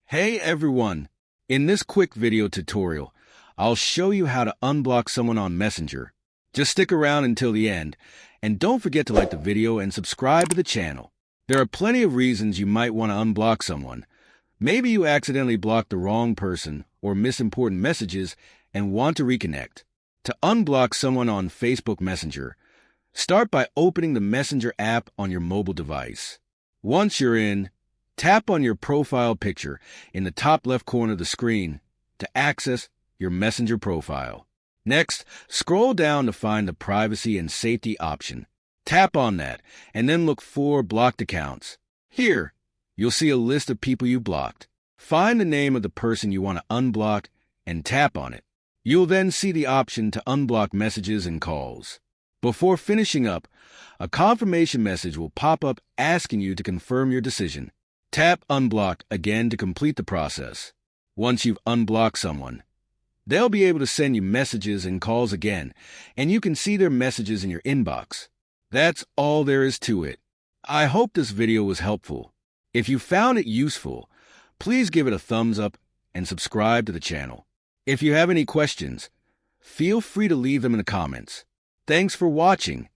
Hey everyone! In this quick video tutorial, I'll show you how to unblock someone on Messenger. Just stick around until the end, and don't forget to like the video and subscribe to the channel. There are plenty of reasons you might want to unblock someone. Maybe you accidentally blocked the wrong person or miss important messages and want to reconnect. To unblock someone on Facebook Messenger, start by opening the Messenger app on your mobile device. Once you're in, tap on your profile picture in the top left corner of the screen to access your Messenger profile. Next, scroll down to find the Privacy and Safety option. Tap on that, and then look for Blocked Accounts. Here, you'll see a list of people you blocked. Find the name of the person you want to unblock and tap on it. You'll then see the option to unblock messages and calls. Before finishing up, a confirmation message will pop up asking you to confirm your decision. Tap Unblock again to complete the process. Once you've unblocked someone, they'll be able to send you messages and calls again, and you can see their messages in your inbox. That's all there is to it. I hope this video was helpful. If you found it useful, please give it a thumbs up and subscribe to the channel. If you have any questions, feel free to leave them in the comments. Thanks for watching,